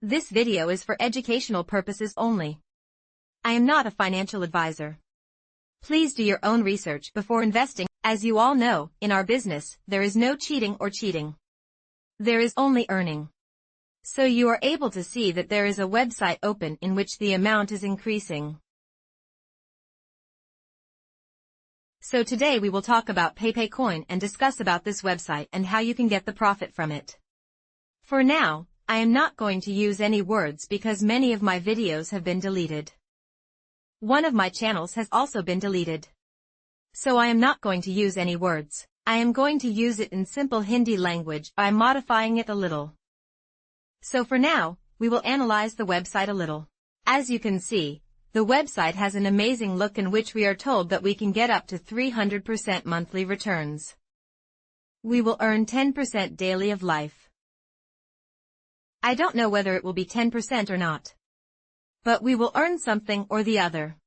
This video is for educational purposes only. I am not a financial advisor. Please do your own research before investing. As you all know, in our business, there is no cheating or cheating. There is only earning. So you are able to see that there is a website open in which the amount is increasing. So today we will talk about Pepe Coin and discuss about this website and how you can get the profit from it. For now, I am not going to use any words because many of my videos have been deleted. One of my channels has also been deleted. So I am not going to use any words. I am going to use it in simple Hindi language by modifying it a little. So for now, we will analyze the website a little. As you can see, the website has an amazing look in which we are told that we can get up to 300% monthly returns. We will earn 10% daily of life. I don't know whether it will be 10% or not. But we will earn something or the other.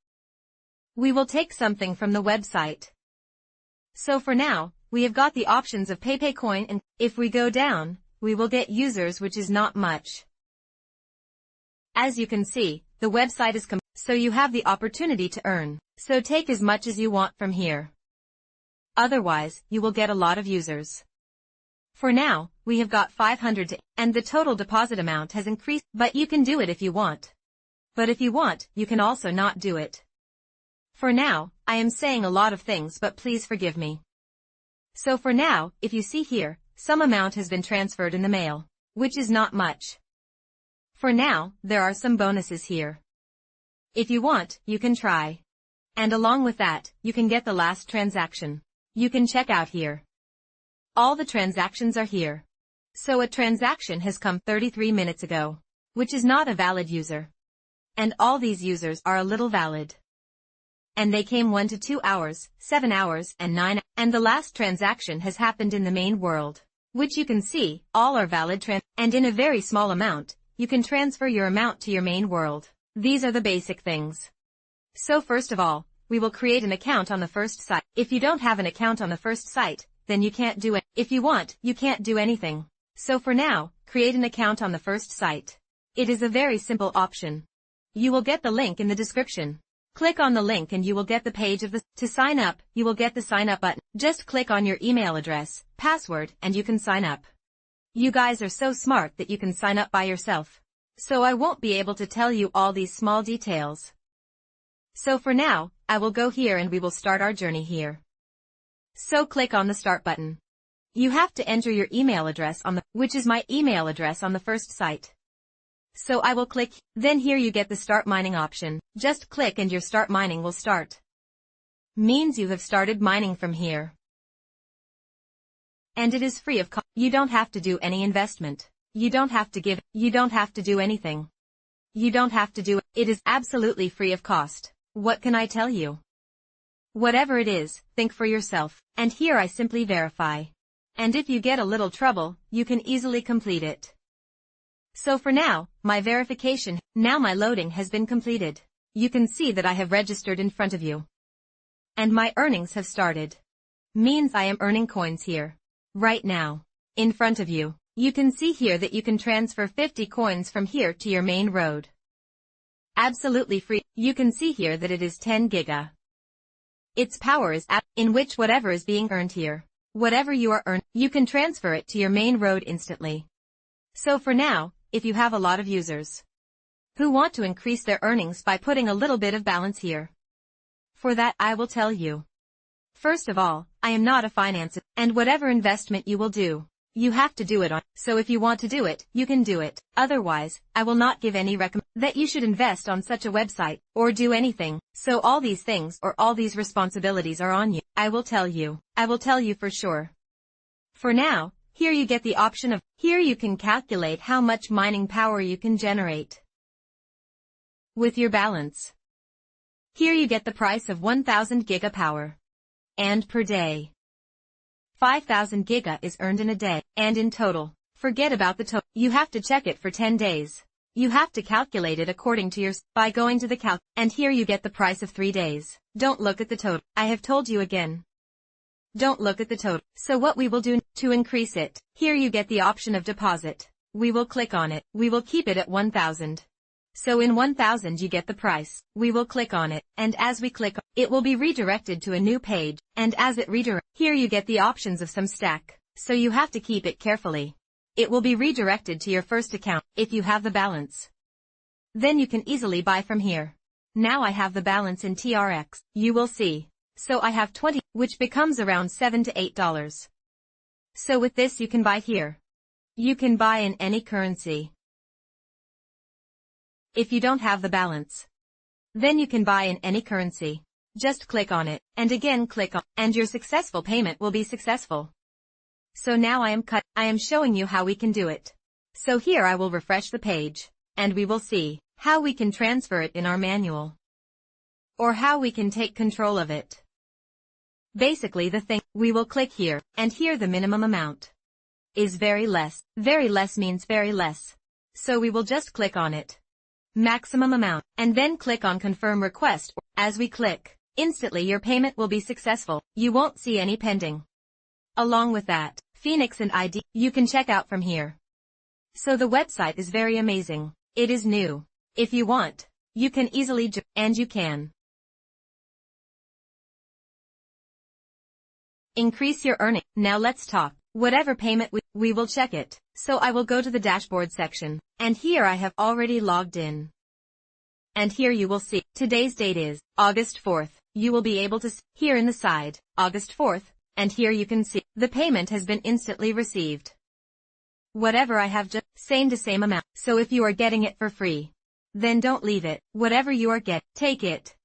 We will take something from the website. So for now, we have got the options of Pepe Coin, and if we go down, we will get users, which is not much. As you can see, the website is so you have the opportunity to earn. So take as much as you want from here. Otherwise, you will get a lot of users. For now, we have got 500 and the total deposit amount has increased, but you can do it if you want. But if you want, you can also not do it. For now, I am saying a lot of things, but please forgive me. So for now, if you see here, some amount has been transferred in the mail, which is not much. For now, there are some bonuses here. If you want, you can try. And along with that, you can get the last transaction. You can check out here. All the transactions are here. So a transaction has come 33 minutes ago, which is not a valid user. And all these users are a little valid. And they came 1 to 2 hours, 7 hours, and 9, and the last transaction has happened in the main world, which you can see, all are valid and in a very small amount, you can transfer your amount to your main world. These are the basic things. So first of all, we will create an account on the first site. If you don't have an account on the first site, then you can't do it. If you want, you can't do anything. So for now, create an account on the first site. It is a very simple option. You will get the link in the description. Click on the link and you will get the page of to sign up. You will get the sign up button. Just click on your email address, password, and you can sign up. You guys are so smart that you can sign up by yourself. So I won't be able to tell you all these small details. So for now, I will go here and we will start our journey here. So click on the start button. You have to enter your email address which is my email address on the first site. So I will click, then here you get the start mining option. Just click and your start mining will start. Means you have started mining from here. And it is free of cost. You don't have to do any investment. You don't have to give, you don't have to do anything. You don't have to do it. It is absolutely free of cost. What can I tell you? Whatever it is, think for yourself. And here I simply verify. And if you get a little trouble, you can easily complete it. So for now, my verification, now my loading has been completed. You can see that I have registered in front of you. And my earnings have started. Means I am earning coins here. Right now. In front of you. You can see here that you can transfer 50 coins from here to your main road. Absolutely free. You can see here that it is 10 giga. Its power is in which whatever is being earned here. Whatever you are earned, you can transfer it to your main road instantly. So for now, if you have a lot of users who want to increase their earnings by putting a little bit of balance here. For that, I will tell you. First of all, I am not a financer, and whatever investment you will do, you have to do it on. So if you want to do it, you can do it. Otherwise, I will not give any recommend that you should invest on such a website or do anything. So all these things or all these responsibilities are on you. I will tell you. I will tell you for sure. For now, here you get the option of, here you can calculate how much mining power you can generate with your balance. Here you get the price of 1000 giga power. And per day. 5000 giga is earned in a day, and in total. Forget about the total. You have to check it for 10 days. You have to calculate it according to your, by going to the calc, and here you get the price of 3 days. Don't look at the total. I have told you again. Don't look at the total. So what we will do to increase it, here you get the option of deposit. We will click on it. We will keep it at 1000. So in 1000 you get the price. We will click on it, and as we click, it will be redirected to a new page, and as it redirects, here you get the options of some stack, so you have to keep it carefully. It will be redirected to your first account, if you have the balance. Then you can easily buy from here. Now I have the balance in TRX, you will see. So I have 20, which becomes around $7 to $8. So with this you can buy here. You can buy in any currency. If you don't have the balance, then you can buy in any currency. Just click on it, and again click on, and your successful payment will be successful. So now I am showing you how we can do it. So here I will refresh the page, and we will see how we can transfer it in our manual, or how we can take control of it. Basically we will click here, and here the minimum amount is very less. Very less means very less. So we will just click on it. Maximum amount, and then click on confirm request. As we click, instantly your payment will be successful. You won't see any pending. Along with that, Phoenix and ID, you can check out from here. So the website is very amazing. It is new. If you want, you can easily and you can increase your earning. Now let's talk. Whatever payment we will check it. So I will go to the dashboard section, and here I have already logged in. And here you will see, today's date is August 4th. You will be able to see, here in the side, August 4th, and here you can see, the payment has been instantly received. Whatever I have just, same to same amount. So if you are getting it for free, then don't leave it. Whatever you are take it.